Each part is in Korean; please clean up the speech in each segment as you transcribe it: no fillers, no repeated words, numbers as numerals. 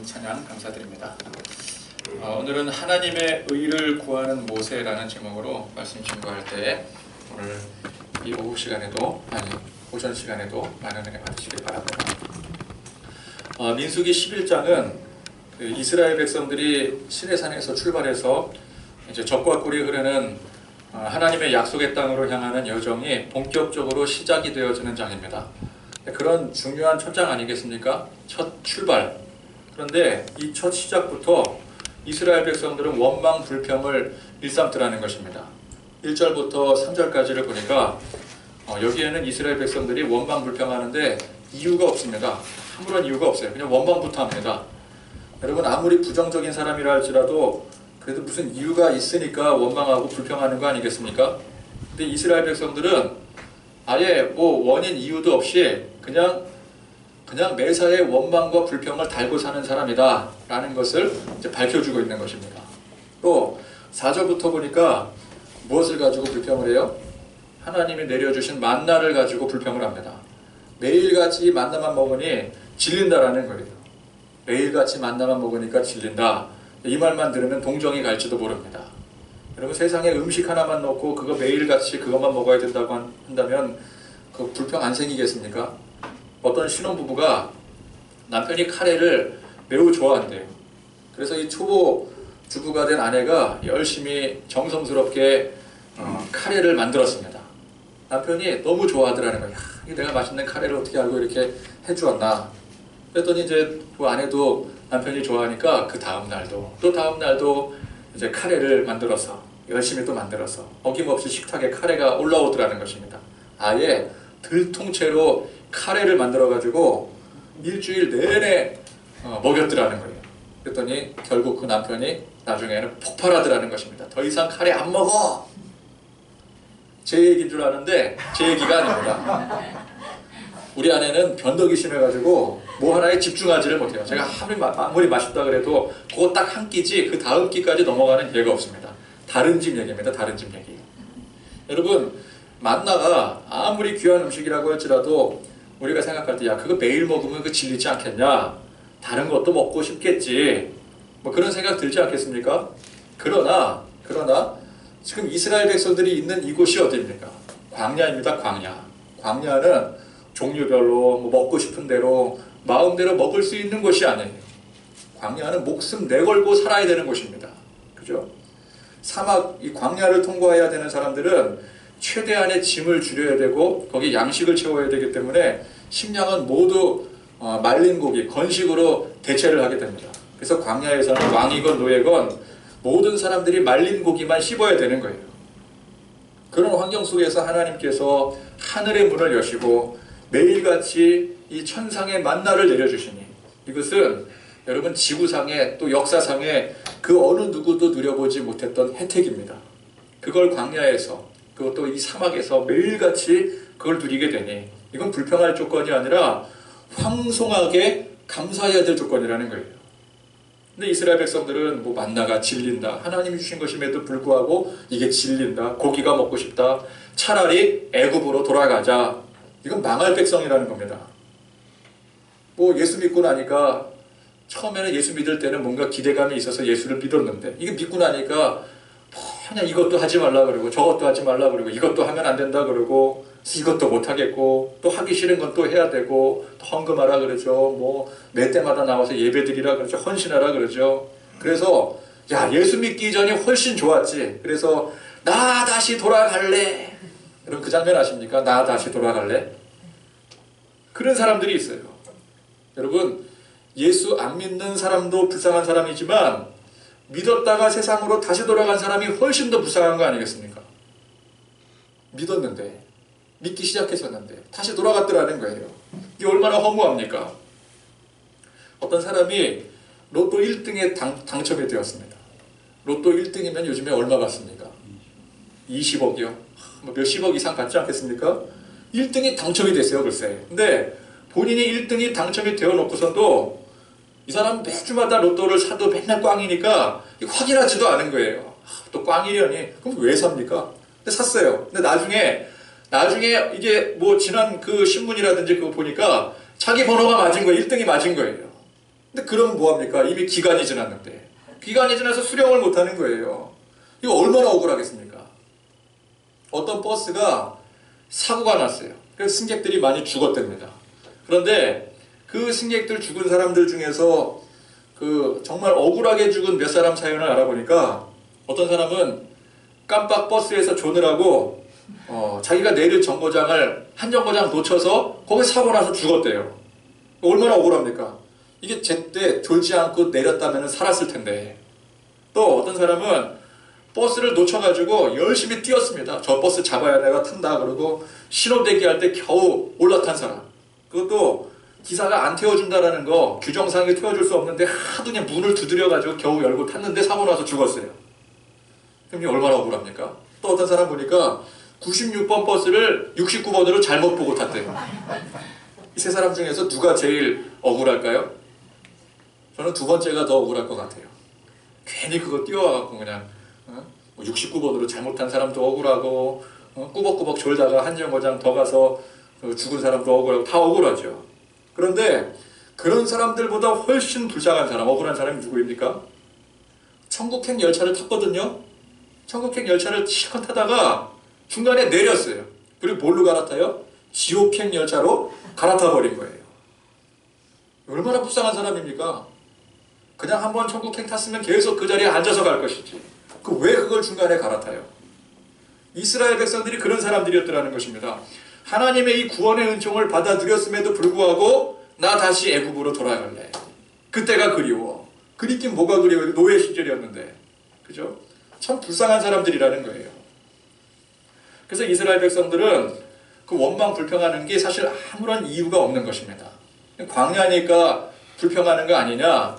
주신 찬양 감사드립니다. 오늘은 하나님의 의를 구하는 모세라는 제목으로 말씀 증거할 때 오늘 이 오후 시간에도 오전 시간에도 많은 은혜 받으시길 바랍니다. 민수기 11장은 이스라엘 백성들이 시내산에서 출발해서 이제 적과 꿀이 흐르는 하나님의 약속의 땅으로 향하는 여정이 본격적으로 시작이 되어지는 장입니다. 그런 중요한 첫 장 아니겠습니까? 첫 출발. 그런데 이 첫 시작부터 이스라엘 백성들은 원망 불평을 일삼더라는 것입니다. 1절부터 3절까지를 보니까 여기에는 이스라엘 백성들이 원망 불평하는데 이유가 없습니다. 아무런 이유가 없어요. 그냥 원망부터 합니다. 여러분, 아무리 부정적인 사람이라 할지라도 그래도 무슨 이유가 있으니까 원망하고 불평하는 거 아니겠습니까? 근데 이스라엘 백성들은 아예 뭐 원인 이유도 없이 그냥 매사에 원망과 불평을 달고 사는 사람이다 라는 것을 이제 밝혀주고 있는 것입니다. 또 4절부터 보니까 무엇을 가지고 불평을 해요? 하나님이 내려주신 만나를 가지고 불평을 합니다. 매일같이 만나만 먹으니 질린다라는 거예요. 매일같이 만나만 먹으니까 질린다. 이 말만 들으면 동정이 갈지도 모릅니다. 여러분, 세상에 음식 하나만 넣고 그거 매일같이 그것만 먹어야 된다고 한다면 그 불평 안 생기겠습니까? 어떤 신혼부부가 남편이 카레를 매우 좋아한대요. 그래서 이 초보 주부가 된 아내가 열심히 정성스럽게 카레를 만들었습니다. 남편이 너무 좋아하더라는 거예요. 내가 맛있는 카레를 어떻게 알고 이렇게 해주었나. 그랬더니 이제 그 아내도 남편이 좋아하니까 그 다음 날도 이제 카레를 만들어서 열심히 또 만들어서 어김없이 식탁에 카레가 올라오더라는 것입니다. 아예 들통째로 카레를 만들어가지고 일주일 내내 먹였더라는 거예요. 그랬더니 결국 그 남편이 나중에는 폭발하더라는 것입니다. 더 이상 카레 안 먹어! 제 얘기인 줄 아는데 제 얘기가 아닙니다. 우리 아내는 변덕이 심해가지고 뭐 하나에 집중하지를 못해요. 제가 아무리 맛있다 그래도 그거 딱 한 끼지 그 다음 끼까지 넘어가는 예가 없습니다. 다른 집 얘기입니다. 다른 집 얘기. 여러분, 만나가 아무리 귀한 음식이라고 할지라도 우리가 생각할 때 야, 그거 매일 먹으면 그거 질리지 않겠냐? 다른 것도 먹고 싶겠지. 뭐 그런 생각 들지 않겠습니까? 그러나 지금 이스라엘 백성들이 있는 이곳이 어디입니까? 광야입니다. 광야는 종류별로 먹고 싶은 대로 마음대로 먹을 수 있는 곳이 아니에요. 광야는 목숨 내걸고 살아야 되는 곳입니다. 그죠? 이 광야를 통과해야 되는 사람들은 최대한의 짐을 줄여야 되고 거기 양식을 채워야 되기 때문에 식량은 모두 말린 고기, 건식으로 대체를 하게 됩니다. 그래서 광야에서는 왕이건 노예건 모든 사람들이 말린 고기만 씹어야 되는 거예요. 그런 환경 속에서 하나님께서 하늘의 문을 여시고 매일같이 이 천상의 만나를 내려주시니 이것은 여러분 지구상에 또 역사상에 그 어느 누구도 누려보지 못했던 혜택입니다. 그걸 광야에서 그것도 이 사막에서 매일같이 그걸 누리게 되니 이건 불평할 조건이 아니라 황송하게 감사해야 될 조건이라는 거예요. 근데 이스라엘 백성들은 뭐 만나가 질린다. 하나님이 주신 것임에도 불구하고 이게 질린다. 고기가 먹고 싶다. 차라리 애굽으로 돌아가자. 이건 망할 백성이라는 겁니다. 뭐 예수 믿고 나니까 처음에는 예수 믿을 때는 뭔가 기대감이 있어서 예수를 믿었는데 이게 믿고 나니까 그냥 이것도 하지 말라 그러고 저것도 하지 말라 그러고 이것도 하면 안 된다 그러고 이것도 못 하겠고 또 하기 싫은 건 또 해야 되고 또 헌금하라 그러죠. 뭐 매 때마다 나와서 예배드리라 그러죠. 헌신하라 그러죠. 그래서 야, 예수 믿기 전이 훨씬 좋았지. 그래서 나 다시 돌아갈래. 여러분 그 장면 아십니까? 나 다시 돌아갈래. 그런 사람들이 있어요. 여러분, 예수 안 믿는 사람도 불쌍한 사람이지만 믿었다가 세상으로 다시 돌아간 사람이 훨씬 더 불쌍한 거 아니겠습니까? 믿었는데, 믿기 시작했었는데 다시 돌아갔더라는 거예요. 이게 얼마나 허무합니까? 어떤 사람이 로또 1등에 당첨이 되었습니다. 로또 1등이면 요즘에 얼마 받습니까? 20억이요? 뭐 몇십억 이상 받지 않겠습니까? 1등이 당첨이 됐어요, 글쎄. 근데 본인이 1등이 당첨이 되어 놓고선도 이 사람 매주마다 로또를 사도 맨날 꽝이니까 확인하지도 않은 거예요. 또 꽝이려니? 그럼 왜 삽니까? 근데 샀어요. 근데 나중에 이게 뭐 지난 그 신문이라든지 그거 보니까 자기 번호가 맞은 거예요. 1등이 맞은 거예요. 근데 그럼 뭐합니까? 이미 기간이 지났는데. 기간이 지나서 수령을 못하는 거예요. 이거 얼마나 억울하겠습니까? 어떤 버스가 사고가 났어요. 그래서 승객들이 많이 죽었답니다. 그런데 그 승객들 죽은 사람들 중에서 그 정말 억울하게 죽은 몇 사람 사연을 알아보니까 어떤 사람은 깜빡 버스에서 조느라고 자기가 내릴 정거장을 한 정거장 놓쳐서 거기 사고 나서 죽었대요. 얼마나 억울합니까? 이게 제때 졸지 않고 내렸다면 살았을 텐데. 또 어떤 사람은 버스를 놓쳐가지고 열심히 뛰었습니다. 저 버스 잡아야 내가 탄다 그러고 신호 대기할 때 겨우 올라탄 사람. 그것도 기사가 안 태워준다라는 거, 규정상에 태워줄 수 없는데 하도 그냥 문을 두드려가지고 겨우 열고 탔는데 사고 나서 죽었어요. 그럼 이게 얼마나 억울합니까? 또 어떤 사람 보니까 96번 버스를 69번으로 잘못 보고 탔대요. 이 세 사람 중에서 누가 제일 억울할까요? 저는 두 번째가 더 억울할 것 같아요. 괜히 그거 뛰어와갖고 그냥 69번으로 잘못한 사람도 억울하고 꾸벅꾸벅 졸다가 한 정거장 더 가서 죽은 사람도 억울하고 다 억울하죠. 그런데 그런 사람들보다 훨씬 불쌍한 사람, 억울한 사람이 누구입니까? 천국행 열차를 탔거든요. 천국행 열차를 실컷 타다가 중간에 내렸어요. 그리고 뭘로 갈아타요? 지옥행 열차로 갈아타 버린 거예요. 얼마나 불쌍한 사람입니까? 그냥 한번 천국행 탔으면 계속 그 자리에 앉아서 갈 것이지. 왜 그걸 중간에 갈아타요? 이스라엘 백성들이 그런 사람들이었더라는 것입니다. 하나님의 이 구원의 은총을 받아 누렸음에도 불구하고 나 다시 애굽으로 돌아갈래. 그때가 그리워. 그립긴 뭐가 그리워. 노예 시절이었는데. 그죠? 참 불쌍한 사람들이라는 거예요. 그래서 이스라엘 백성들은 그 원망 불평하는 게 사실 아무런 이유가 없는 것입니다. 광야니까 불평하는 거 아니냐.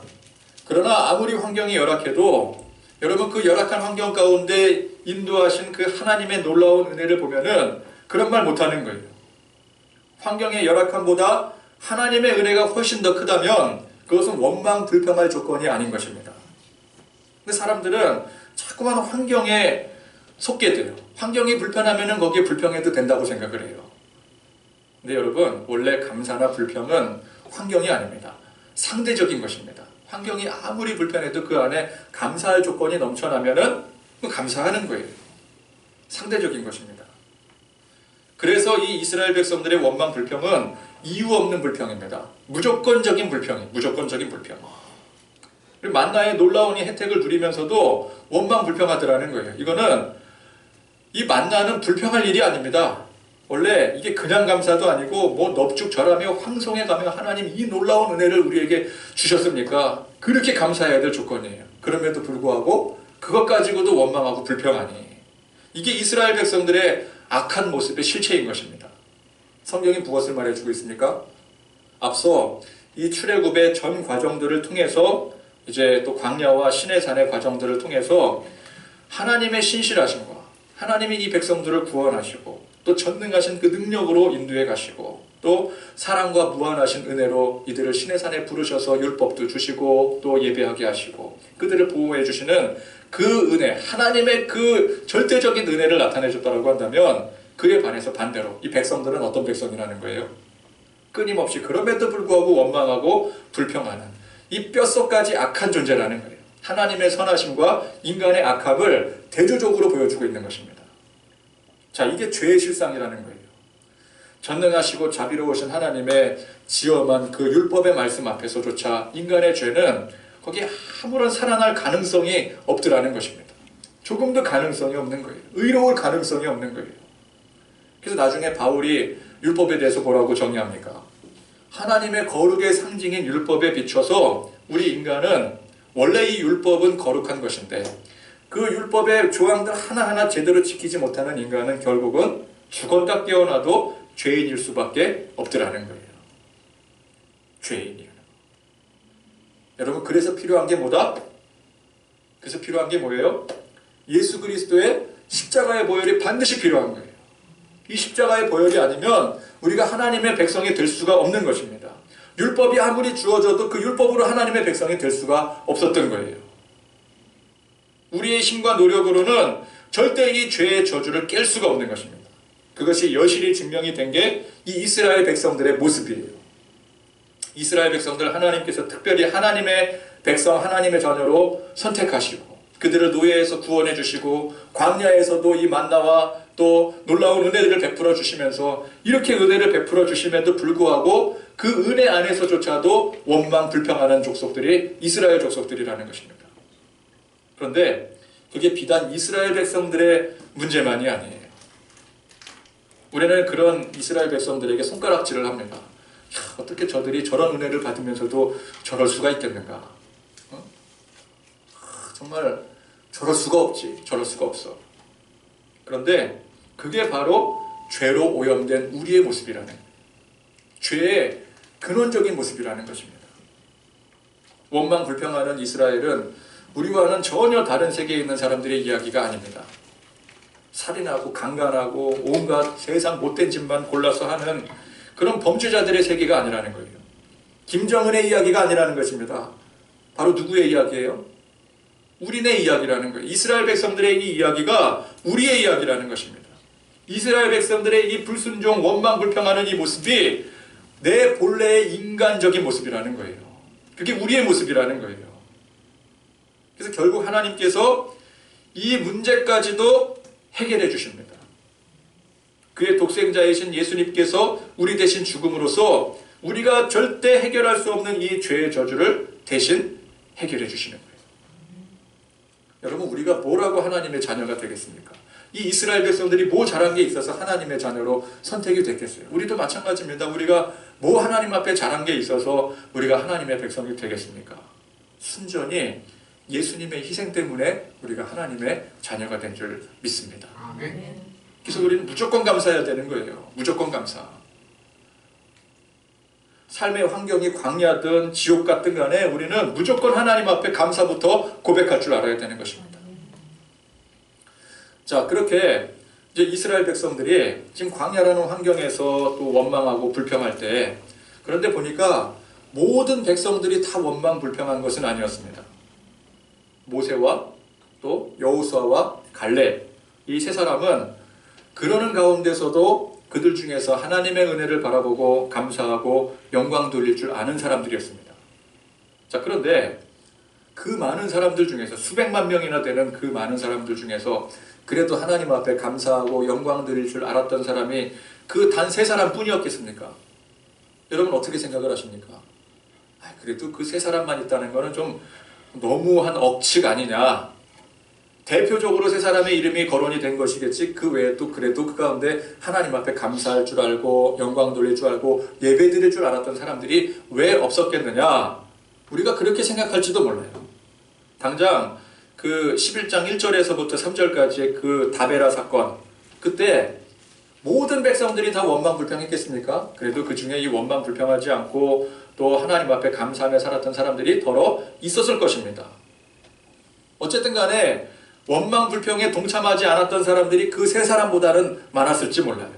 그러나 아무리 환경이 열악해도 여러분 그 열악한 환경 가운데 인도하신 그 하나님의 놀라운 은혜를 보면은 그런 말 못하는 거예요. 환경의 열악함보다 하나님의 은혜가 훨씬 더 크다면 그것은 원망 불평할 조건이 아닌 것입니다. 근데 사람들은 자꾸만 환경에 속게 돼요. 환경이 불편하면은 거기에 불평해도 된다고 생각을 해요. 근데 여러분 원래 감사나 불평은 환경이 아닙니다. 상대적인 것입니다. 환경이 아무리 불편해도 그 안에 감사할 조건이 넘쳐나면은 감사하는 거예요. 상대적인 것입니다. 그래서 이 이스라엘 백성들의 원망 불평은 이유 없는 불평입니다. 무조건적인 불평이에요. 무조건적인 불평. 그리고 만나의 놀라운 이 혜택을 누리면서도 원망 불평하더라는 거예요. 이거는 이 만나는 불평할 일이 아닙니다. 원래 이게 그냥 감사도 아니고 뭐 넙죽절하며 황송해가며 하나님 이 놀라운 은혜를 우리에게 주셨습니까? 그렇게 감사해야 될 조건이에요. 그럼에도 불구하고 그것 가지고도 원망하고 불평하니 이게 이스라엘 백성들의 악한 모습의 실체인 것입니다. 성경이 무엇을 말해주고 있습니까? 앞서 이 출애굽의 전 과정들을 통해서 이제 또 광야와 시내산의 과정들을 통해서 하나님의 신실하심과 하나님이 이 백성들을 구원하시고 또 전능하신 그 능력으로 인도해 가시고 또 사랑과 무한하신 은혜로 이들을 시내산에 부르셔서 율법도 주시고 또 예배하게 하시고 그들을 보호해 주시는 그 은혜, 하나님의 그 절대적인 은혜를 나타내 줬다고 한다면 그에 반해서 반대로 이 백성들은 어떤 백성이라는 거예요? 끊임없이 그럼에도 불구하고 원망하고 불평하는 이 뼛속까지 악한 존재라는 거예요. 하나님의 선하심과 인간의 악함을 대조적으로 보여주고 있는 것입니다. 자, 이게 죄의 실상이라는 거예요. 전능하시고 자비로우신 하나님의 지엄한 그 율법의 말씀 앞에서조차 인간의 죄는 거기에 아무런 살아날 가능성이 없더라는 것입니다. 조금도 가능성이 없는 거예요. 의로울 가능성이 없는 거예요. 그래서 나중에 바울이 율법에 대해서 뭐라고 정의합니까? 하나님의 거룩의 상징인 율법에 비춰서 우리 인간은 원래 이 율법은 거룩한 것인데 그 율법의 조항들 하나하나 제대로 지키지 못하는 인간은 결국은 죽었다 깨어나도 죄인일 수밖에 없더라는 거예요. 죄인이요. 여러분 그래서 필요한 게 뭐다? 그래서 필요한 게 뭐예요? 예수 그리스도의 십자가의 보혈이 반드시 필요한 거예요. 이 십자가의 보혈이 아니면 우리가 하나님의 백성이 될 수가 없는 것입니다. 율법이 아무리 주어져도 그 율법으로 하나님의 백성이 될 수가 없었던 거예요. 우리의 힘과 노력으로는 절대 이 죄의 저주를 깰 수가 없는 것입니다. 그것이 여실히 증명이 된 게 이 이스라엘 백성들의 모습이에요. 이스라엘 백성들 하나님께서 특별히 하나님의 백성, 하나님의 자녀로 선택하시고 그들을 노예에서 구원해 주시고 광야에서도 이 만나와 또 놀라운 은혜를 베풀어 주시면서 이렇게 은혜를 베풀어 주심에도 불구하고 그 은혜 안에서조차도 원망 불평하는 족속들이 이스라엘 족속들이라는 것입니다. 그런데 그게 비단 이스라엘 백성들의 문제만이 아니에요. 우리는 그런 이스라엘 백성들에게 손가락질을 합니다. 어떻게 저들이 저런 은혜를 받으면서도 저럴 수가 있겠는가? 정말 저럴 수가 없지. 저럴 수가 없어. 그런데 그게 바로 죄로 오염된 우리의 모습이라는, 죄의 근원적인 모습이라는 것입니다. 원망 불평하는 이스라엘은 우리와는 전혀 다른 세계에 있는 사람들의 이야기가 아닙니다. 살인하고 강간하고 온갖 세상 못된 짓만 골라서 하는 그런 범죄자들의 세계가 아니라는 거예요. 김정은의 이야기가 아니라는 것입니다. 바로 누구의 이야기예요? 우리네 이야기라는 거예요. 이스라엘 백성들의 이 이야기가 우리의 이야기라는 것입니다. 이스라엘 백성들의 이 불순종, 원망 불평하는 이 모습이 내 본래의 인간적인 모습이라는 거예요. 그게 우리의 모습이라는 거예요. 그래서 결국 하나님께서 이 문제까지도 해결해 주십니다. 그의 독생자이신 예수님께서 우리 대신 죽음으로써 우리가 절대 해결할 수 없는 이 죄의 저주를 대신 해결해 주시는 거예요. 여러분, 우리가 뭐라고 하나님의 자녀가 되겠습니까? 이 이스라엘 백성들이 뭐 잘한 게 있어서 하나님의 자녀로 선택이 됐겠어요? 우리도 마찬가지입니다. 우리가 뭐 하나님 앞에 잘한 게 있어서 우리가 하나님의 백성이 되겠습니까? 순전히 예수님의 희생 때문에 우리가 하나님의 자녀가 된 줄 믿습니다. 그래서 우리는 무조건 감사해야 되는 거예요. 무조건 감사. 삶의 환경이 광야든 지옥 같든 간에 우리는 무조건 하나님 앞에 감사부터 고백할 줄 알아야 되는 것입니다. 자, 그렇게 이제 이스라엘 백성들이 지금 광야라는 환경에서 또 원망하고 불평할 때, 그런데 보니까 모든 백성들이 다 원망 불평한 것은 아니었습니다. 모세와 또 여호수아와 갈렙, 이 세 사람은 그러는 가운데서도 그들 중에서 하나님의 은혜를 바라보고 감사하고 영광 돌릴 줄 아는 사람들이었습니다. 자, 그런데 그 많은 사람들 중에서 수백만 명이나 되는 그 많은 사람들 중에서 그래도 하나님 앞에 감사하고 영광 드릴 줄 알았던 사람이 그 단 세 사람 뿐이었겠습니까? 여러분 어떻게 생각을 하십니까? 그래도 그 세 사람만 있다는 거는 좀 너무한 억측 아니냐. 대표적으로 세 사람의 이름이 거론이 된 것이겠지, 그 외에 또 그래도 그 가운데 하나님 앞에 감사할 줄 알고 영광 돌릴 줄 알고 예배 드릴 줄 알았던 사람들이 왜 없었겠느냐. 우리가 그렇게 생각할지도 몰라요. 당장 그 11장 1절에서부터 3절까지의 그 다베라 사건, 그때 모든 백성들이 다 원망 불평했겠습니까? 그래도 그 중에 이 원망 불평하지 않고 또 하나님 앞에 감사하며 살았던 사람들이 더러 있었을 것입니다. 어쨌든 간에 원망 불평에 동참하지 않았던 사람들이 그 세 사람보다는 많았을지 몰라요.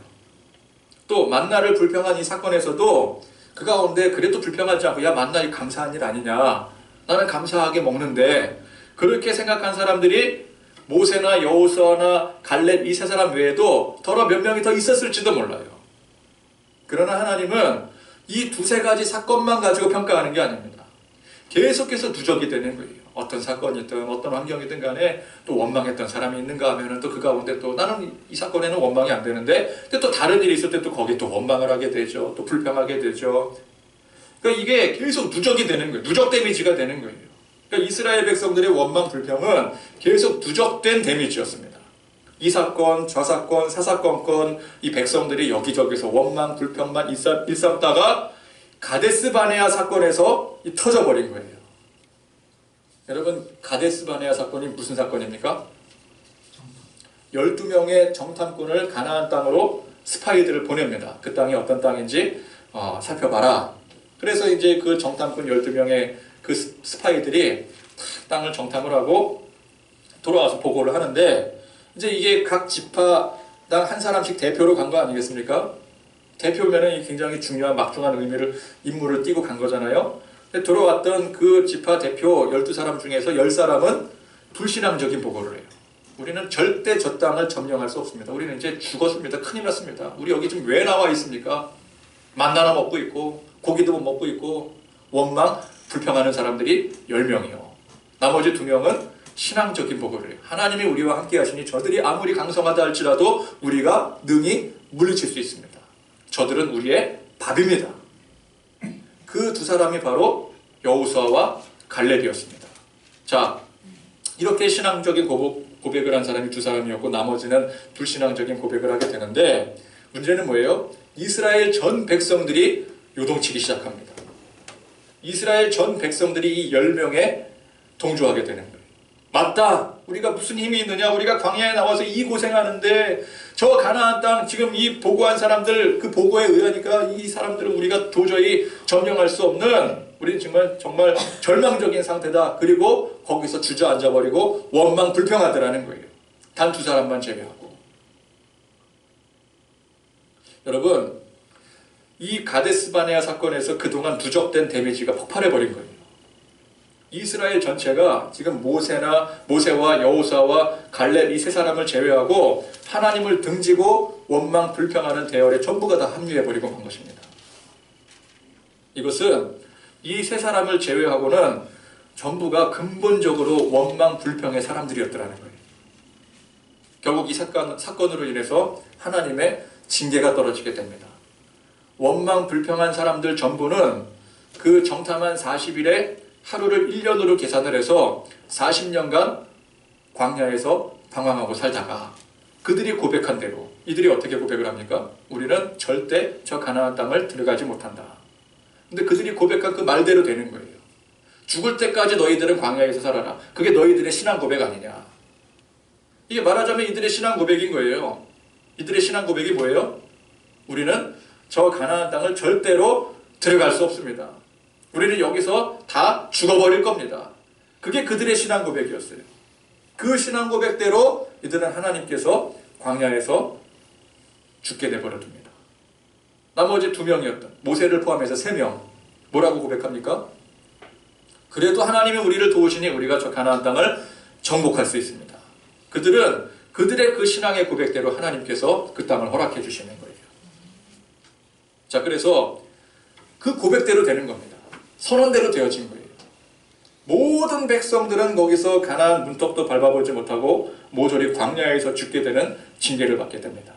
또 만나를 불평한 이 사건에서도 그 가운데 그래도 불평하지 않고, 야, 만나 이 감사한 일 아니냐, 나는 감사하게 먹는데, 그렇게 생각한 사람들이 모세나 여호수아나 갈렙 이 세 사람 외에도 더러 몇 명이 더 있었을지도 몰라요. 그러나 하나님은 이 두세 가지 사건만 가지고 평가하는 게 아닙니다. 계속해서 누적이 되는 거예요. 어떤 사건이든 어떤 환경이든 간에 또 원망했던 사람이 있는가 하면은 또 그 가운데 또 나는 이 사건에는 원망이 안 되는데, 근데 또 다른 일이 있을 때 또 거기 또 원망을 하게 되죠. 또 불평하게 되죠. 그러니까 이게 계속 누적이 되는 거예요. 누적 데미지가 되는 거예요. 그러니까 이스라엘 백성들의 원망 불평은 계속 누적된 데미지였습니다. 이 사건, 저 사건, 사사건건 이 백성들이 여기저기서 원망 불평만 일삼다가 가데스 바네아 사건에서 터져버린 거예요. 여러분, 가데스 바네아 사건이 무슨 사건입니까? 12명의 정탐꾼을 가나안 땅으로 스파이들을 보냅니다. 그 땅이 어떤 땅인지 살펴봐라. 그래서 이제 그 정탐꾼 12명의 그 스파이들이 땅을 정탐을 하고 돌아와서 보고를 하는데, 이제 이게 각 지파당 한 사람씩 대표로 간 거 아니겠습니까? 대표면은 굉장히 중요한 막중한 임무를 띠고 간 거잖아요. 근데 돌아왔던 그 지파 대표 12사람 중에서 10사람은 불신앙적인 보고를 해요. 우리는 절대 저 땅을 점령할 수 없습니다. 우리는 이제 죽었습니다. 큰일 났습니다. 우리 여기 지금 왜 나와 있습니까? 만나나 먹고 있고 고기도 못 먹고 있고 원망 불평하는 사람들이 10명이요. 나머지 2명은 신앙적인 보고를 해요. 하나님이 우리와 함께 하시니 저들이 아무리 강성하다 할지라도 우리가 능히 물리칠 수 있습니다. 저들은 우리의 밥입니다. 그 두 사람이 바로 여호수아와 갈렙이었습니다. 자, 이렇게 신앙적인 고백을 한 사람이 두 사람이었고 나머지는 불신앙적인 고백을 하게 되는데 문제는 뭐예요? 이스라엘 전 백성들이 요동치기 시작합니다. 이스라엘 전 백성들이 이 10명에 동조하게 되는 거예요. 맞다! 우리가 무슨 힘이 있느냐? 우리가 광야에 나와서 이 고생하는데 저 가나안 땅 지금 이 보고한 사람들 그 보고에 의하니까 이 사람들은 우리가 도저히 점령할 수 없는 우리는 정말 절망적인 상태다. 그리고 거기서 주저앉아버리고 원망 불평하더라는 거예요. 단 두 사람만 제외하고. 여러분, 이 가데스 바네아 사건에서 그동안 누적된 데미지가 폭발해버린 거예요. 이스라엘 전체가 지금 모세와 여호수아와 갈렙 이 세 사람을 제외하고 하나님을 등지고 원망 불평하는 대열에 전부가 다 합류해버리고 만 것입니다. 이것은 이 세 사람을 제외하고는 전부가 근본적으로 원망 불평의 사람들이었더라는 거예요. 결국 이 사건으로 인해서 하나님의 징계가 떨어지게 됩니다. 원망 불평한 사람들 전부는 그 정탐한 40일에 하루를 1년으로 계산을 해서 40년간 광야에서 방황하고 살다가 그들이 고백한 대로 이들이 어떻게 고백을 합니까? 우리는 절대 저 가나안 땅을 들어가지 못한다. 근데 그들이 고백한 그 말대로 되는 거예요. 죽을 때까지 너희들은 광야에서 살아라. 그게 너희들의 신앙 고백 아니냐. 이게 말하자면 이들의 신앙 고백인 거예요. 이들의 신앙 고백이 뭐예요? 우리는 저 가나안 땅을 절대로 들어갈 수 없습니다. 우리는 여기서 다 죽어버릴 겁니다. 그게 그들의 신앙 고백이었어요. 그 신앙 고백대로 이들은 하나님께서 광야에서 죽게 내버려둡니다. 나머지 2명이었던 모세를 포함해서 3명 뭐라고 고백합니까? 그래도 하나님이 우리를 도우시니 우리가 저 가나안 땅을 정복할 수 있습니다. 그들은 그들의 그 신앙의 고백대로 하나님께서 그 땅을 허락해 주시는 거예요. 자, 그래서 그 고백대로 되는 겁니다. 선언대로 되어진 거예요. 모든 백성들은 거기서 가나안 문턱도 밟아보지 못하고 모조리 광야에서 죽게 되는 징계를 받게 됩니다.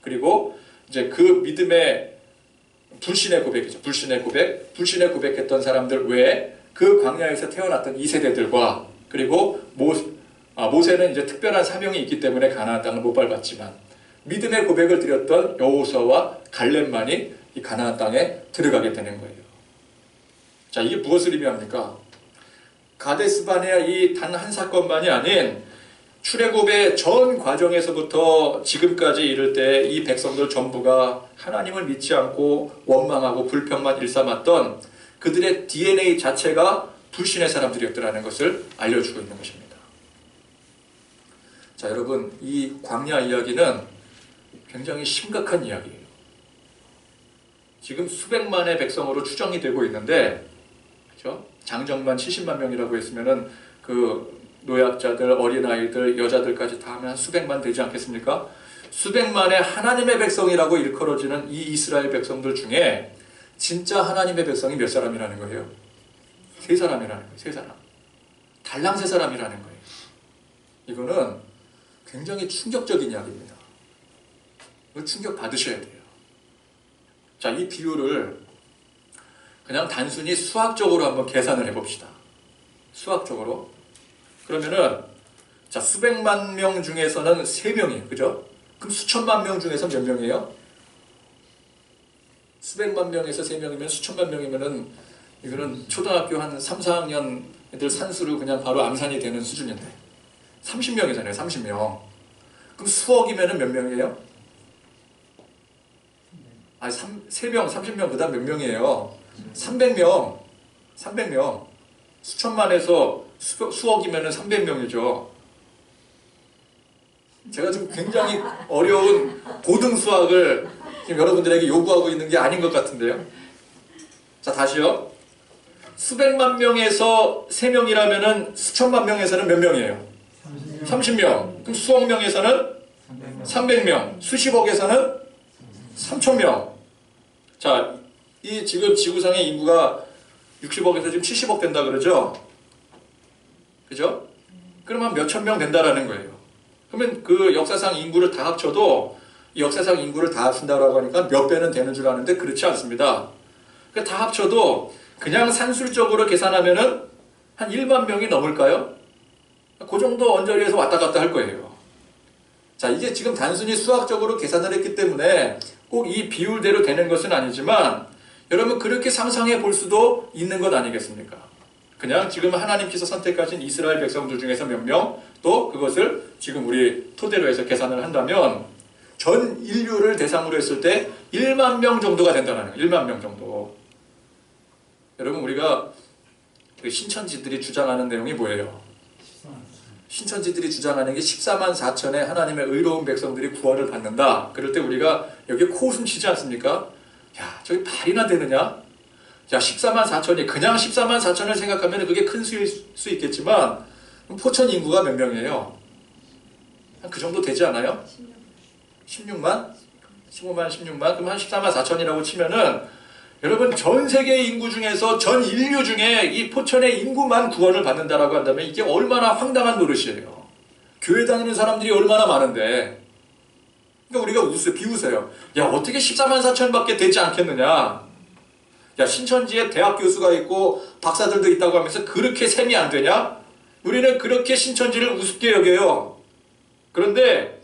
그리고 이제 그 믿음의 불신의 고백이죠. 불신의 고백했던 사람들 외에 그 광야에서 태어났던 2세대들과 그리고 모세는 이제 특별한 사명이 있기 때문에 가나안 땅을 못 밟았지만 믿음의 고백을 드렸던 여호수아와 갈렙만이 이 가나안 땅에 들어가게 되는 거예요. 자, 이게 무엇을 의미합니까? 가데스 바네아 이 단 한 사건만이 아닌 출애굽의 전 과정에서부터 지금까지 이를 때 이 백성들 전부가 하나님을 믿지 않고 원망하고 불평만 일삼았던 그들의 DNA 자체가 불신의 사람들이었더라는 것을 알려주고 있는 것입니다. 자, 여러분, 이 광야 이야기는 굉장히 심각한 이야기예요. 지금 수백만의 백성으로 추정이 되고 있는데, 그렇죠? 장정만 70만 명이라고 했으면은 그 노약자들, 어린아이들, 여자들까지 다 하면 수백만 되지 않겠습니까? 수백만의 하나님의 백성이라고 일컬어지는 이 이스라엘 백성들 중에 진짜 하나님의 백성이 몇 사람이라는 거예요? 3사람이라는 거예요. 3사람. 달랑 3사람이라는 거예요. 이거는 굉장히 충격적인 이야기입니다. 이거 충격 받으셔야 돼요. 자, 이 비율을 그냥 단순히 수학적으로 한번 계산을 해봅시다. 수학적으로. 그러면은 자, 수백만 명 중에서는 3명이에요. 그죠? 그럼 수천만 명 중에서 몇 명이에요? 수백만 명에서 3명이면 수천만 명이면은 이거는 초등학교 한 3, 4학년 애들 산수로 그냥 바로 암산이 되는 수준인데 30명이잖아요. 30명. 그럼 수억이면은 몇 명이에요? 아니 3명, 30명 그 다음 몇 명이에요? 300명. 300명. 수천만에서 수억이면은 300명이죠. 제가 지금 굉장히 어려운 고등 수학을 지금 여러분들에게 요구하고 있는 게 아닌 것 같은데요. 자, 다시요. 수백만 명에서 3명이라면은 수천만 명에서는 몇 명이에요? 30명. 그럼 수억 명에서는 300명. 수십억에서는 3,000명. 자, 이 지금 지구상의 인구가 60억에서 지금 70억 된다 그러죠? 그죠? 그러면 몇천 명 된다라는 거예요. 그러면 그 역사상 인구를 다 합쳐도 이 역사상 인구를 다 합친다고 하니까 몇 배는 되는 줄 아는데 그렇지 않습니다. 다 합쳐도 그냥 산술적으로 계산하면은 한 1만 명이 넘을까요? 그 정도 언저리에서 왔다 갔다 할 거예요. 자, 이게 지금 단순히 수학적으로 계산을 했기 때문에 꼭 이 비율대로 되는 것은 아니지만 여러분 그렇게 상상해 볼 수도 있는 것 아니겠습니까? 그냥 지금 하나님께서 선택하신 이스라엘 백성들 중에서 몇 명, 또 그것을 지금 우리 토대로 해서 계산을 한다면 전 인류를 대상으로 했을 때 1만 명 정도가 된다는 거예요. 1만 명 정도. 여러분 우리가 신천지들이 주장하는 내용이 뭐예요? 신천지들이 주장하는 게 14만 4천의 하나님의 의로운 백성들이 구원을 받는다. 그럴 때 우리가 여기 코웃음 치지 않습니까? 야, 저기 발이나 되느냐? 야, 14만 4천이 그냥 14만 4천을 생각하면 그게 큰 수일 수 있겠지만 포천 인구가 몇 명이에요? 한 그 정도 되지 않아요? 16만? 15만, 16만? 그럼 한 14만 4천이라고 치면은 여러분 전 세계 인구 중에서 전 인류 중에 이 포천의 인구만 구원을 받는다라고 한다면 이게 얼마나 황당한 노릇이에요. 교회 다니는 사람들이 얼마나 많은데. 그러니까 우리가 비웃어요. 야, 어떻게 14만 4천밖에 되지 않겠느냐. 야, 신천지에 대학 교수가 있고 박사들도 있다고 하면서 그렇게 셈이 안 되냐? 우리는 그렇게 신천지를 우습게 여겨요. 그런데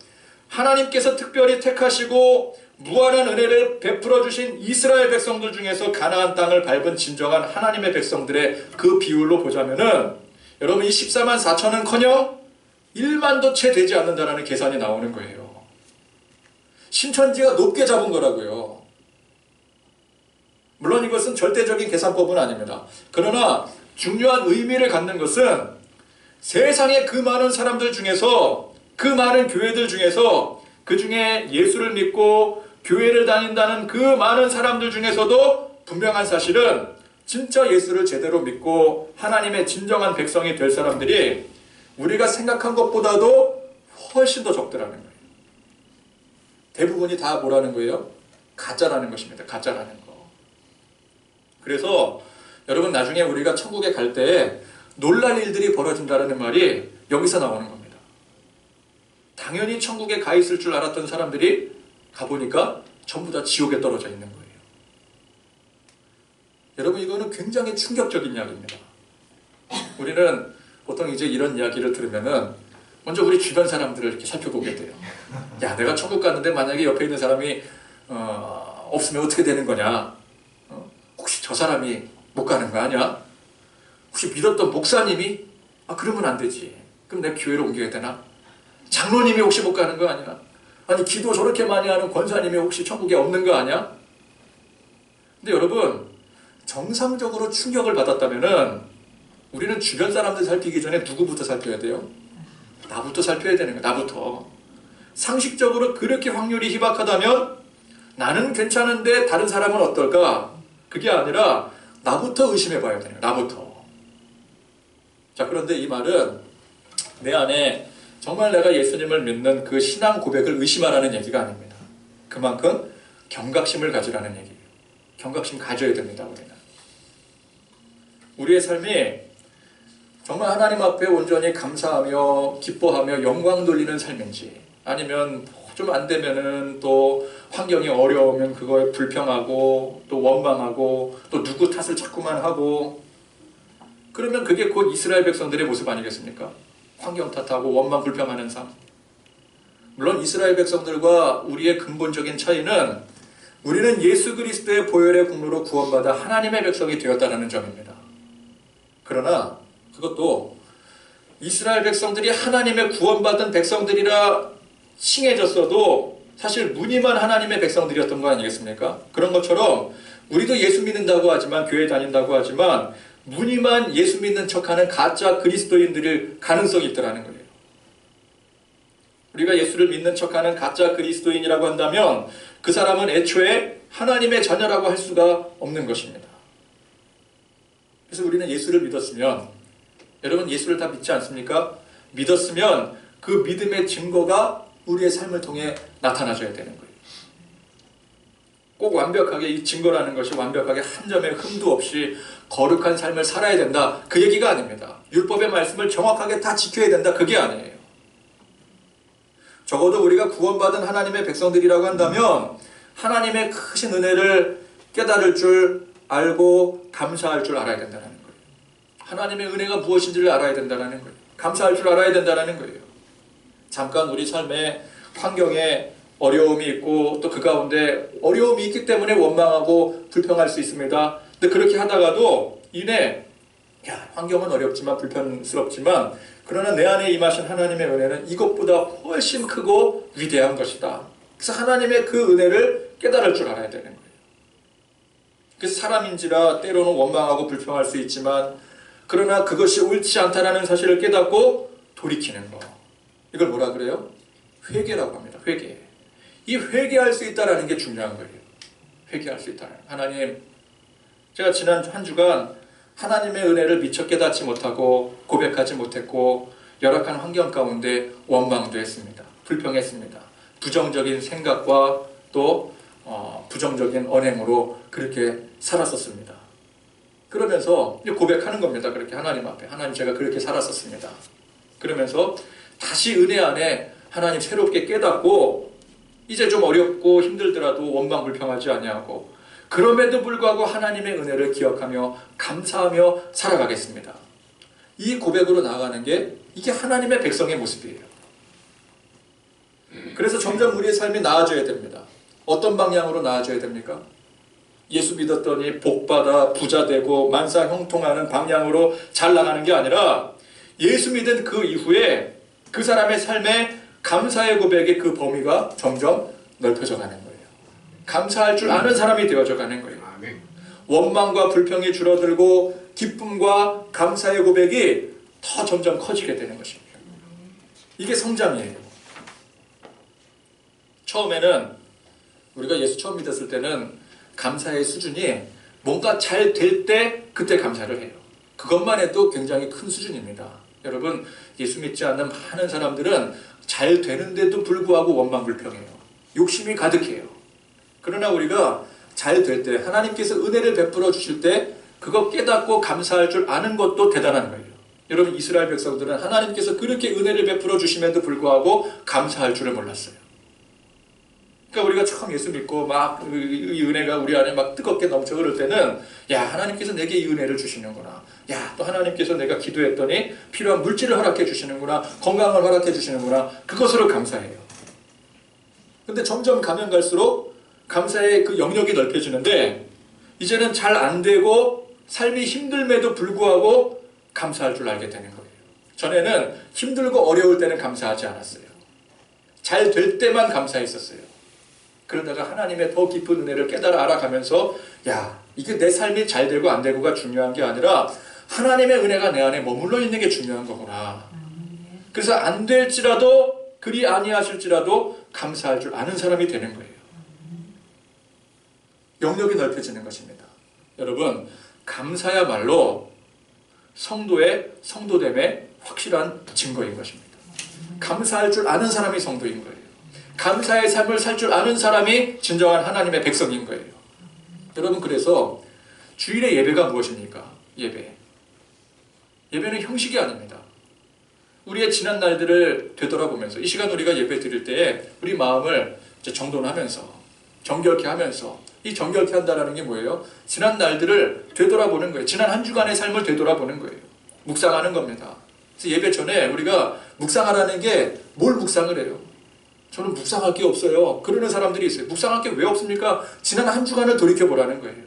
하나님께서 특별히 택하시고 무한한 은혜를 베풀어 주신 이스라엘 백성들 중에서 가나안 땅을 밟은 진정한 하나님의 백성들의 그 비율로 보자면은 여러분 이 14만 4천은커녕 1만도 채 되지 않는다라는 계산이 나오는 거예요. 신천지가 높게 잡은 거라고요. 물론 이것은 절대적인 계산법은 아닙니다. 그러나 중요한 의미를 갖는 것은 세상의 그 많은 사람들 중에서 그 많은 교회들 중에서 그 중에 예수를 믿고 교회를 다닌다는 그 많은 사람들 중에서도 분명한 사실은 진짜 예수를 제대로 믿고 하나님의 진정한 백성이 될 사람들이 우리가 생각한 것보다도 훨씬 더 적더라는 거예요. 대부분이 다 뭐라는 거예요? 가짜라는 것입니다. 가짜라는 거. 그래서 여러분 나중에 우리가 천국에 갈 때 놀랄 일들이 벌어진다는 말이 여기서 나오는 겁니다. 당연히 천국에 가 있을 줄 알았던 사람들이 가보니까 전부 다 지옥에 떨어져 있는 거예요. 여러분 이거는 굉장히 충격적인 이야기입니다. 우리는 보통 이제 이런 이야기를 들으면은 먼저 우리 주변 사람들을 이렇게 살펴보게 돼요. 야, 내가 천국 갔는데 만약에 옆에 있는 사람이 없으면 어떻게 되는 거냐? 혹시 저 사람이 못 가는 거 아니야? 혹시 믿었던 목사님이? 그러면 안 되지. 그럼 내가 교회로 옮겨야 되나? 장로님이 혹시 못 가는 거 아니야? 아니 기도 저렇게 많이 하는 권사님이 혹시 천국에 없는 거 아니야? 근데 여러분 정상적으로 충격을 받았다면은 우리는 주변 사람들 살피기 전에 누구부터 살펴야 돼요? 나부터 살펴야 되는 거야. 나부터. 상식적으로 그렇게 확률이 희박하다면 나는 괜찮은데 다른 사람은 어떨까? 그게 아니라 나부터 의심해 봐야 되는 거야. 나부터. 자, 그런데 이 말은 내 안에 정말 내가 예수님을 믿는 그 신앙 고백을 의심하라는 얘기가 아닙니다. 그만큼 경각심을 가지라는 얘기예요. 경각심 가져야 됩니다. 우리의 삶이 정말 하나님 앞에 온전히 감사하며 기뻐하며 영광 돌리는 삶인지 아니면 좀 안 되면은 또 환경이 어려우면 그거에 불평하고 또 원망하고 또 누구 탓을 자꾸만 하고 그러면 그게 곧 이스라엘 백성들의 모습 아니겠습니까? 환경 탓하고 원망 불평하는 삶. 물론 이스라엘 백성들과 우리의 근본적인 차이는 우리는 예수 그리스도의 보혈의 공로로 구원받아 하나님의 백성이 되었다는 점입니다. 그러나 그것도 이스라엘 백성들이 하나님의 구원받은 백성들이라 칭해졌어도 사실 무늬만 하나님의 백성들이었던 거 아니겠습니까? 그런 것처럼 우리도 예수 믿는다고 하지만 교회 다닌다고 하지만 무늬만 예수 믿는 척하는 가짜 그리스도인들일 가능성이 있더라는 거예요. 우리가 예수를 믿는 척하는 가짜 그리스도인이라고 한다면 그 사람은 애초에 하나님의 자녀라고 할 수가 없는 것입니다. 그래서 우리는 예수를 믿었으면 여러분 예수를 다 믿지 않습니까? 믿었으면 그 믿음의 증거가 우리의 삶을 통해 나타나줘야 되는 거예요. 꼭 완벽하게 이 증거라는 것이 완벽하게 한 점의 흠도 없이 거룩한 삶을 살아야 된다. 그 얘기가 아닙니다. 율법의 말씀을 정확하게 다 지켜야 된다. 그게 아니에요. 적어도 우리가 구원받은 하나님의 백성들이라고 한다면 하나님의 크신 은혜를 깨달을 줄 알고 감사할 줄 알아야 된다는 거예요. 하나님의 은혜가 무엇인지를 알아야 된다는 거예요. 감사할 줄 알아야 된다는 거예요. 잠깐 우리 삶의 환경에 어려움이 있고 또 그 가운데 어려움이 있기 때문에 원망하고 불평할 수 있습니다. 근데 그렇게 하다가도 환경은 어렵지만 불편스럽지만 그러나 내 안에 임하신 하나님의 은혜는 이것보다 훨씬 크고 위대한 것이다. 그래서 하나님의 그 은혜를 깨달을 줄 알아야 되는 거예요. 그래서 사람인지라 때로는 원망하고 불평할 수 있지만 그러나 그것이 옳지 않다는 사실을 깨닫고 돌이키는 거. 이걸 뭐라 그래요? 회개라고 합니다. 회개. 이 회개할 수 있다는 게 중요한 거예요. 회개할 수 있다는. 하나님, 제가 지난 한 주간 하나님의 은혜를 미처 깨닫지 못하고 고백하지 못했고 열악한 환경 가운데 원망도 했습니다. 불평했습니다. 부정적인 생각과 또 부정적인 언행으로 그렇게 살았었습니다. 그러면서 고백하는 겁니다. 그렇게 하나님 앞에. 하나님, 제가 그렇게 살았었습니다. 그러면서 다시 은혜 안에 하나님 새롭게 깨닫고 이제 좀 어렵고 힘들더라도 원망 불평하지 아니하고 그럼에도 불구하고 하나님의 은혜를 기억하며 감사하며 살아가겠습니다. 이 고백으로 나아가는 게 이게 하나님의 백성의 모습이에요. 그래서 점점 우리의 삶이 나아져야 됩니다. 어떤 방향으로 나아져야 됩니까? 예수 믿었더니 복받아 부자 되고 만사 형통하는 방향으로 잘 나가는 게 아니라 예수 믿은 그 이후에 그 사람의 삶에 감사의 고백의 그 범위가 점점 넓혀져 가는 거예요. 감사할 줄 아는 사람이 되어져 가는 거예요. 원망과 불평이 줄어들고 기쁨과 감사의 고백이 더 점점 커지게 되는 것입니다. 이게 성장이에요. 처음에는 우리가 예수 처음 믿었을 때는 감사의 수준이 뭔가 잘 될 때 그때 감사를 해요. 그것만 해도 굉장히 큰 수준입니다. 여러분, 예수 믿지 않는 많은 사람들은 잘 되는데도 불구하고 원망 불평해요. 욕심이 가득해요. 그러나 우리가 잘 될 때 하나님께서 은혜를 베풀어 주실 때 그거 깨닫고 감사할 줄 아는 것도 대단한 거예요. 여러분, 이스라엘 백성들은 하나님께서 그렇게 은혜를 베풀어 주심에도 불구하고 감사할 줄을 몰랐어요. 그러니까 우리가 처음 예수 믿고 막 이 은혜가 우리 안에 막 뜨겁게 넘쳐 흐를 때는 야, 하나님께서 내게 이 은혜를 주시는구나. 야, 또 하나님께서 내가 기도했더니 필요한 물질을 허락해 주시는구나. 건강을 허락해 주시는구나. 그것으로 감사해요. 근데 점점 가면 갈수록 감사의 그 영역이 넓혀지는데 이제는 잘 안 되고 삶이 힘들음에도 불구하고 감사할 줄 알게 되는 거예요. 전에는 힘들고 어려울 때는 감사하지 않았어요. 잘 될 때만 감사했었어요. 그러다가 하나님의 더 깊은 은혜를 깨달아 알아가면서 야, 이게 내 삶이 잘 되고 안 되고가 중요한 게 아니라 하나님의 은혜가 내 안에 머물러 있는 게 중요한 거구나. 그래서 안 될지라도 그리 아니하실지라도 감사할 줄 아는 사람이 되는 거예요. 영역이 넓혀지는 것입니다. 여러분, 감사야말로 성도의 성도됨의 확실한 증거인 것입니다. 감사할 줄 아는 사람이 성도인 거예요. 감사의 삶을 살 줄 아는 사람이 진정한 하나님의 백성인 거예요. 여러분, 그래서 주일의 예배가 무엇입니까? 예배는 형식이 아닙니다. 우리의 지난 날들을 되돌아보면서 이 시간 우리가 예배 드릴 때에 우리 마음을 정돈하면서 정결케 하면서 이 정결케 한다는 게 뭐예요? 지난 날들을 되돌아보는 거예요. 지난 한 주간의 삶을 되돌아보는 거예요. 묵상하는 겁니다. 그래서 예배 전에 우리가 묵상하라는 게 뭘 묵상을 해요? 저는 묵상할 게 없어요. 그러는 사람들이 있어요. 묵상할 게 왜 없습니까? 지난 한 주간을 돌이켜보라는 거예요.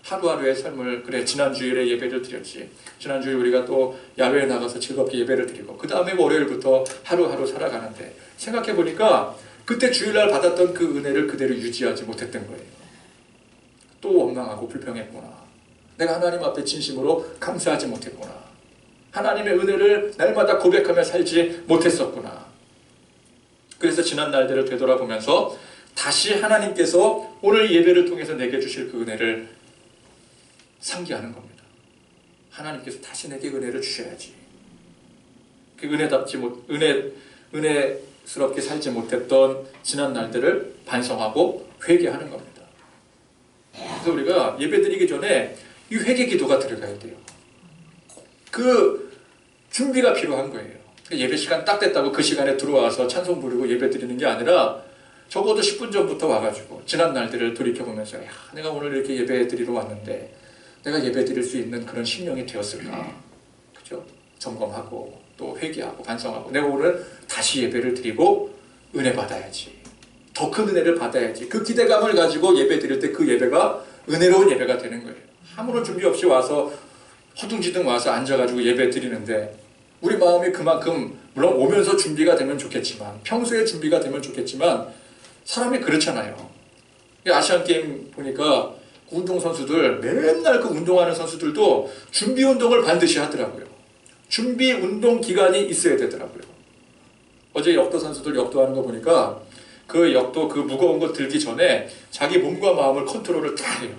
하루하루의 삶을, 그래, 지난 주일에 예배를 드렸지. 지난 주일 우리가 또 야외에 나가서 즐겁게 예배를 드리고 그 다음에 월요일부터 하루하루 살아가는데 생각해보니까 그때 주일날 받았던 그 은혜를 그대로 유지하지 못했던 거예요. 또 원망하고 불평했구나. 내가 하나님 앞에 진심으로 감사하지 못했구나. 하나님의 은혜를 날마다 고백하며 살지 못했었구나. 그래서 지난 날들을 되돌아보면서 다시 하나님께서 오늘 예배를 통해서 내게 주실 그 은혜를 상기하는 겁니다. 하나님께서 다시 내게 은혜를 주셔야지. 그 은혜스럽게 살지 못했던 지난 날들을 반성하고 회개하는 겁니다. 그래서 우리가 예배 드리기 전에 이 회개 기도가 들어가야 돼요. 그 준비가 필요한 거예요. 예배 시간 딱 됐다고 그 시간에 들어와서 찬송 부르고 예배 드리는 게 아니라 적어도 10분 전부터 와가지고 지난 날들을 돌이켜보면서 야, 내가 오늘 이렇게 예배 드리러 왔는데 내가 예배 드릴 수 있는 그런 심령이 되었을까? 그죠? 점검하고 또 회개하고 반성하고 내가 오늘 다시 예배를 드리고 은혜 받아야지. 더 큰 은혜를 받아야지. 그 기대감을 가지고 예배 드릴 때 그 예배가 은혜로운 예배가 되는 거예요. 아무런 준비 없이 와서 허둥지둥 와서 앉아가지고 예배 드리는데 우리 마음이 그만큼 물론 오면서 준비가 되면 좋겠지만 평소에 준비가 되면 좋겠지만 사람이 그렇잖아요. 아시안게임 보니까 운동선수들 맨날 그 운동하는 선수들도 준비 운동을 반드시 하더라고요. 준비 운동 기간이 있어야 되더라고요. 어제 역도 선수들 역도하는 거 보니까 그 역도 그 무거운 거 들기 전에 자기 몸과 마음을 컨트롤을 다 해요.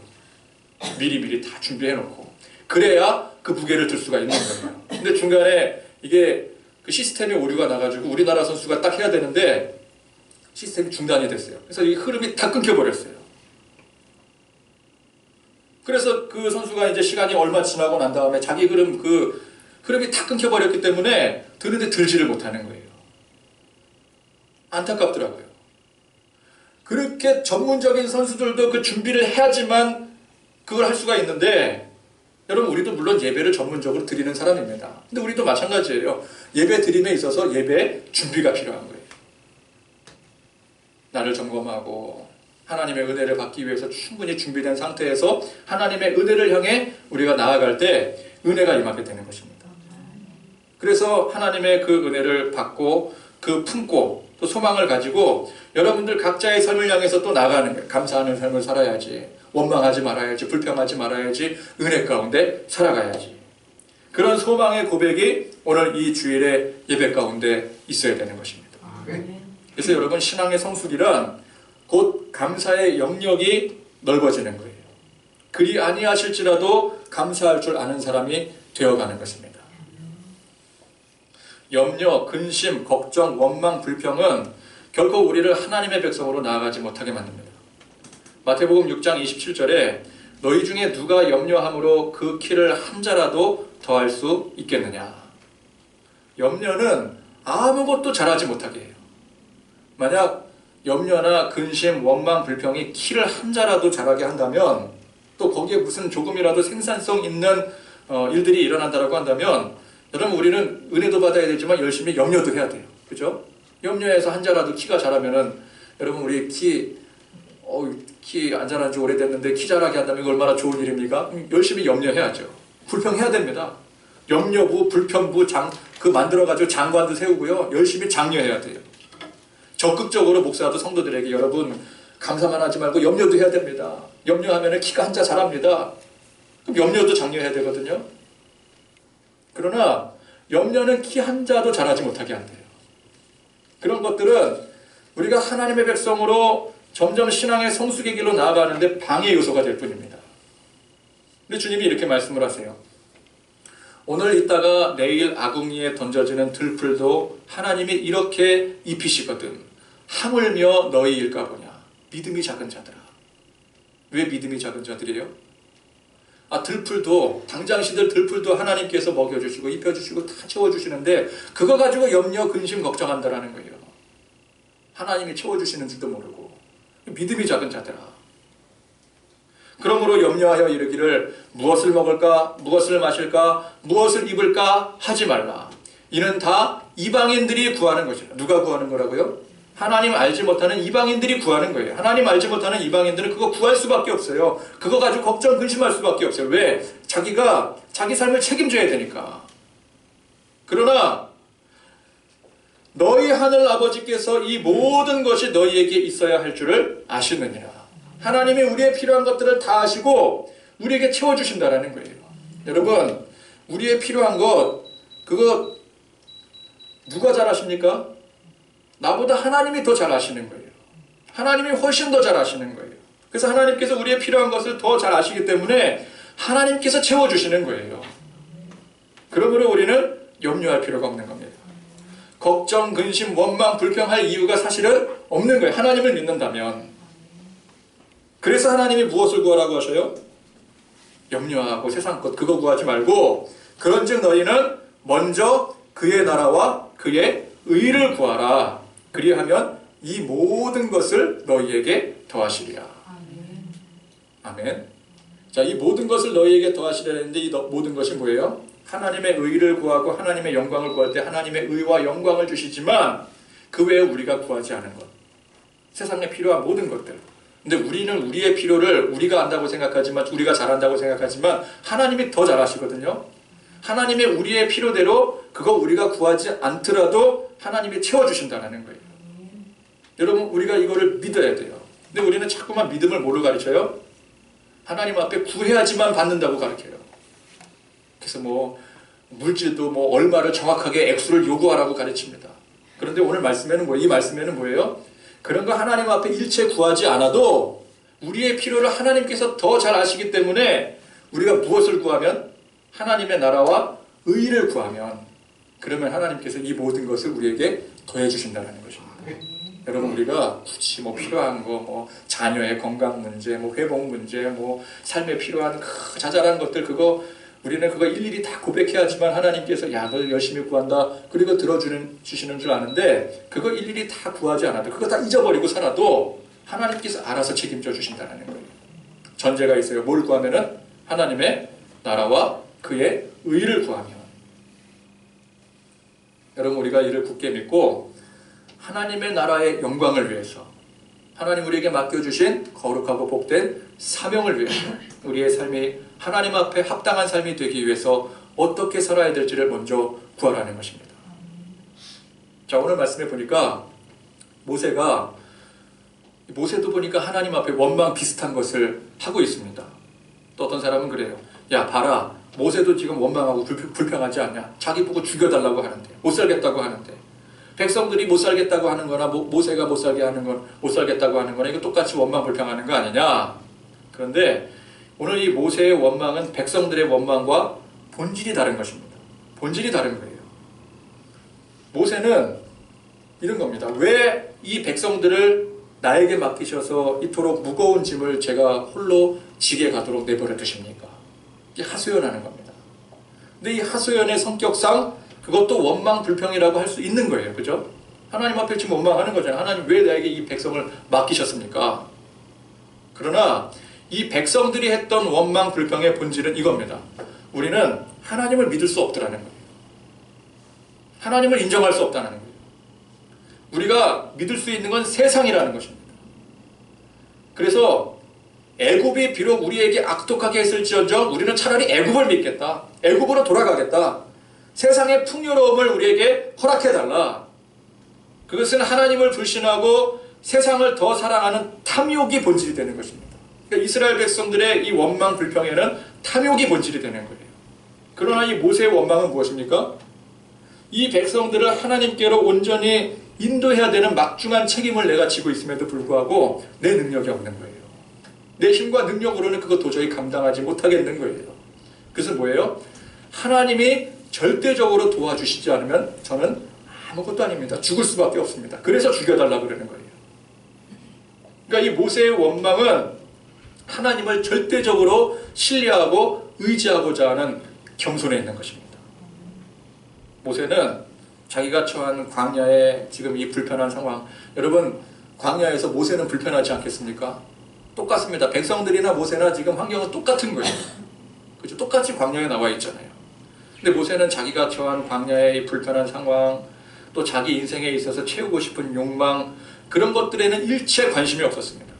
미리미리 다 준비해 놓고 그래야 그 무게를 들 수가 있는 거예요. 근데 중간에 이게 그 시스템에 오류가 나가지고 우리나라 선수가 딱 해야 되는데 시스템이 중단이 됐어요. 그래서 이 흐름이 다 끊겨버렸어요. 그래서 그 선수가 이제 시간이 얼마 지나고 난 다음에 자기 그 흐름이 다 끊겨버렸기 때문에 드는데 들지를 못하는 거예요. 안타깝더라고요. 그렇게 전문적인 선수들도 그 준비를 해야지만 그걸 할 수가 있는데 여러분 우리도 물론 예배를 전문적으로 드리는 사람입니다. 근데 우리도 마찬가지예요. 예배 드림에 있어서 예배 준비가 필요한 거예요. 나를 점검하고 하나님의 은혜를 받기 위해서 충분히 준비된 상태에서 하나님의 은혜를 향해 우리가 나아갈 때 은혜가 임하게 되는 것입니다. 그래서 하나님의 그 은혜를 받고 그 품고 또 소망을 가지고 여러분들 각자의 삶을 향해서 또 나가는 거예요. 감사하는 삶을 살아야지. 원망하지 말아야지. 불평하지 말아야지. 은혜 가운데 살아가야지. 그런 소망의 고백이 오늘 이 주일의 예배 가운데 있어야 되는 것입니다. 그래서 여러분 신앙의 성숙이란 곧 감사의 영역이 넓어지는 거예요. 그리 아니하실지라도 감사할 줄 아는 사람이 되어가는 것입니다. 염려, 근심, 걱정, 원망, 불평은 결코 우리를 하나님의 백성으로 나아가지 못하게 만듭니다. 마태복음 6장 27절에 너희 중에 누가 염려함으로 그 키를 한 자라도 더할 수 있겠느냐. 염려는 아무것도 잘하지 못하게 해요. 만약 염려나 근심, 원망, 불평이 키를 한 자라도 자라게 한다면 또 거기에 무슨 조금이라도 생산성 있는 일들이 일어난다고 한다면 여러분 우리는 은혜도 받아야 되지만 열심히 염려도 해야 돼요. 그죠? 염려해서 한 자라도 키가 자라면은 여러분 우리 키 안 자란 지 오래됐는데 키 자라게 한다면 이거 얼마나 좋은 일입니까? 열심히 염려해야죠. 불평해야 됩니다. 염려부, 불평부 만들어가지고 장관도 세우고요. 열심히 장려해야 돼요. 적극적으로 목사도 성도들에게 여러분 감사만 하지 말고 염려도 해야 됩니다. 염려하면 키가 한자 자랍니다. 그럼 염려도 장려해야 되거든요. 그러나 염려는 키 한자도 자라지 못하게 한대요. 그런 것들은 우리가 하나님의 백성으로 점점 신앙의 성숙의 길로 나아가는데 방해 요소가 될 뿐입니다. 근데 주님이 이렇게 말씀을 하세요. 오늘 있다가 내일 아궁이에 던져지는 들풀도 하나님이 이렇게 입히시거든. 하물며 너희 일까 보냐. 믿음이 작은 자들아. 왜 믿음이 작은 자들이에요? 들풀도 당장 시들 들풀도 하나님께서 먹여주시고 입혀주시고 다 채워주시는데 그거 가지고 염려, 근심, 걱정한다라는 거예요. 하나님이 채워주시는 줄도 모르고 믿음이 작은 자들아. 그러므로 염려하여 이르기를 무엇을 먹을까, 무엇을 마실까, 무엇을 입을까 하지 말라. 이는 다 이방인들이 구하는 것이라. 누가 구하는 거라고요? 하나님 알지 못하는 이방인들이 구하는 거예요. 하나님 알지 못하는 이방인들은 그거 구할 수밖에 없어요. 그거 가지고 걱정, 근심할 수밖에 없어요. 왜? 자기가 자기 삶을 책임져야 되니까. 그러나 너희 하늘 아버지께서 이 모든 것이 너희에게 있어야 할 줄을 아시느니라. 하나님이 우리의 필요한 것들을 다 아시고 우리에게 채워주신다라는 거예요. 여러분, 우리의 필요한 것, 그거 누가 잘 아십니까? 나보다 하나님이 더 잘 아시는 거예요. 하나님이 훨씬 더 잘 아시는 거예요. 그래서 하나님께서 우리의 필요한 것을 더 잘 아시기 때문에 하나님께서 채워주시는 거예요. 그러므로 우리는 염려할 필요가 없는 겁니다. 걱정, 근심, 원망, 불평할 이유가 사실은 없는 거예요. 하나님을 믿는다면. 그래서 하나님이 무엇을 구하라고 하셔요? 염려하고 세상 것 그거 구하지 말고 그런즉 너희는 먼저 그의 나라와 그의 의를 구하라. 그리하면 이 모든 것을 너희에게 더하시리라. 아멘. 자, 이 모든 것을 너희에게 더하시리라 했는데 이 모든 것이 뭐예요? 하나님의 의를 구하고 하나님의 영광을 구할 때 하나님의 의와 영광을 주시지만 그 외에 우리가 구하지 않은 것, 세상에 필요한 모든 것들. 근데 우리는 우리의 필요를 우리가 안다고 생각하지만, 우리가 잘한다고 생각하지만 하나님이 더 잘하시거든요. 하나님의 우리의 필요대로 그거 우리가 구하지 않더라도 하나님이 채워주신다는 거예요. 여러분, 우리가 이거를 믿어야 돼요. 근데 우리는 자꾸만 믿음을 뭐로 가르쳐요? 하나님 앞에 구해야지만 받는다고 가르쳐요. 그래서 물질도 얼마를 정확하게 액수를 요구하라고 가르칩니다. 그런데 오늘 말씀에는 이 말씀에는 뭐예요? 그런 거 하나님 앞에 일체 구하지 않아도 우리의 필요를 하나님께서 더 잘 아시기 때문에 우리가 무엇을 구하면? 하나님의 나라와 의를 구하면 그러면 하나님께서 이 모든 것을 우리에게 더해 주신다는 것입니다. 여러분, 우리가 굳이 필요한 거, 자녀의 건강 문제, 회복 문제, 삶에 필요한 자잘한 것들, 우리는 그거 일일이 다 고백해야 하지만 하나님께서 야, 너 열심히 구한다. 그리고 주시는 줄 아는데 그거 일일이 다 구하지 않아도 그거 다 잊어버리고 살아도 하나님께서 알아서 책임져 주신다는 거예요. 전제가 있어요. 뭘 구하면은? 하나님의 나라와 그의 의를 구하면. 여러분, 우리가 이를 굳게 믿고 하나님의 나라의 영광을 위해서 하나님 우리에게 맡겨주신 거룩하고 복된 사명을 위해서 우리의 삶이 하나님 앞에 합당한 삶이 되기 위해서 어떻게 살아야 될지를 먼저 구하라는 것입니다. 자, 오늘 말씀에 보니까 모세도 보니까 하나님 앞에 원망 비슷한 것을 하고 있습니다. 또 어떤 사람은 그래요. 야, 봐라, 모세도 지금 원망하고 불평하지 않냐? 자기 보고 죽여달라고 하는데, 못 살겠다고 하는데, 백성들이 못 살겠다고 하는 거나 모세가 못 살겠다고 하는 거나 이거 똑같이 원망 불평하는 거 아니냐? 그런데 오늘 이 모세의 원망은 백성들의 원망과 본질이 다른 것입니다. 본질이 다른 거예요. 모세는 이런 겁니다. 왜 이 백성들을 나에게 맡기셔서 이토록 무거운 짐을 제가 홀로 지게 가도록 내버려 두십니까? 이게 하소연하는 겁니다. 근데 이 하소연의 성격상 그것도 원망 불평이라고 할 수 있는 거예요. 그죠? 하나님 앞에 지금 원망하는 거잖아요. 하나님 왜 나에게 이 백성을 맡기셨습니까? 그러나 이 백성들이 했던 원망 불평의 본질은 이겁니다. 우리는 하나님을 믿을 수 없더라는 거예요. 하나님을 인정할 수 없다는 거예요. 우리가 믿을 수 있는 건 세상이라는 것입니다. 그래서 애굽이 비록 우리에게 악독하게 했을지언정 우리는 차라리 애굽을 믿겠다. 애굽으로 돌아가겠다. 세상의 풍요로움을 우리에게 허락해달라. 그것은 하나님을 불신하고 세상을 더 사랑하는 탐욕이 본질이 되는 것입니다. 그러니까 이스라엘 백성들의 이 원망 불평에는 탐욕이 본질이 되는 거예요. 그러나 이 모세의 원망은 무엇입니까? 이 백성들을 하나님께로 온전히 인도해야 되는 막중한 책임을 내가 지고 있음에도 불구하고 내 능력이 없는 거예요. 내 힘과 능력으로는 그거 도저히 감당하지 못하겠는 거예요. 그래서 뭐예요? 하나님이 절대적으로 도와주시지 않으면 저는 아무것도 아닙니다. 죽을 수밖에 없습니다. 그래서 죽여달라고 그러는 거예요. 그러니까 이 모세의 원망은 하나님을 절대적으로 신뢰하고 의지하고자 하는 겸손에 있는 것입니다. 모세는 자기가 처한 광야의 지금 이 불편한 상황, 여러분 광야에서 모세는 불편하지 않겠습니까? 똑같습니다. 백성들이나 모세나 지금 환경은 똑같은 거예요. 그죠? 똑같이 광야에 나와 있잖아요. 근데 모세는 자기가 처한 광야의 이 불편한 상황, 또 자기 인생에 있어서 채우고 싶은 욕망, 그런 것들에는 일체 관심이 없었습니다.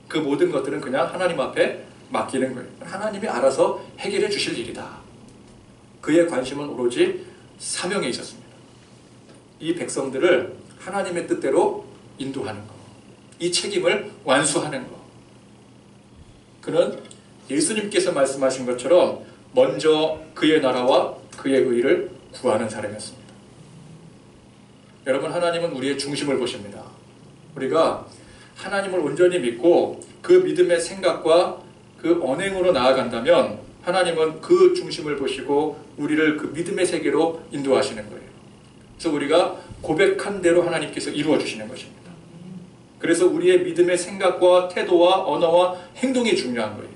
그 모든 것들은 그냥 하나님 앞에 맡기는 거예요. 하나님이 알아서 해결해 주실 일이다. 그의 관심은 오로지 사명에 있었습니다. 이 백성들을 하나님의 뜻대로 인도하는 것, 이 책임을 완수하는 것. 그는 예수님께서 말씀하신 것처럼 먼저 그의 나라와 그의 의를 구하는 사람이었습니다. 여러분, 하나님은 우리의 중심을 보십니다. 우리가 하나님을 온전히 믿고 그 믿음의 생각과 그 언행으로 나아간다면 하나님은 그 중심을 보시고 우리를 그 믿음의 세계로 인도하시는 거예요. 그래서 우리가 고백한 대로 하나님께서 이루어 주시는 것입니다. 그래서 우리의 믿음의 생각과 태도와 언어와 행동이 중요한 거예요.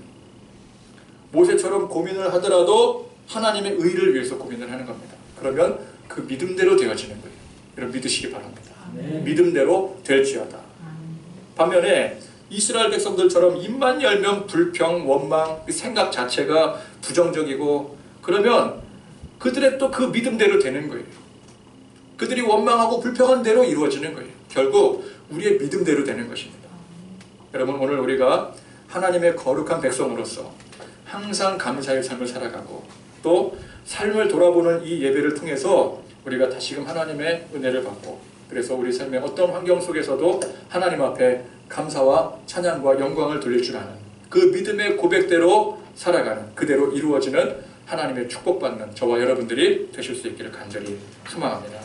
모세처럼 고민을 하더라도 하나님의 의를 위해서 고민을 하는 겁니다. 그러면 그 믿음대로 되어지는 거예요. 여러분 믿으시기 바랍니다. 믿음대로 될지어다. 반면에 이스라엘 백성들처럼 입만 열면 불평, 원망, 그 생각 자체가 부정적이고 그러면 그들의 또 그 믿음대로 되는 거예요. 그들이 원망하고 불평한 대로 이루어지는 거예요. 결국 우리의 믿음대로 되는 것입니다. 여러분 오늘 우리가 하나님의 거룩한 백성으로서 항상 감사의 삶을 살아가고 또 삶을 돌아보는 이 예배를 통해서 우리가 다시금 하나님의 은혜를 받고 그래서 우리 삶의 어떤 환경 속에서도 하나님 앞에 감사와 찬양과 영광을 돌릴 줄 아는 그 믿음의 고백대로 살아가는 그대로 이루어지는 하나님의 축복받는 저와 여러분들이 되실 수 있기를 간절히 소망합니다.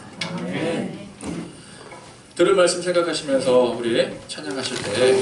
들은 말씀 생각하시면서 우리 찬양하실 때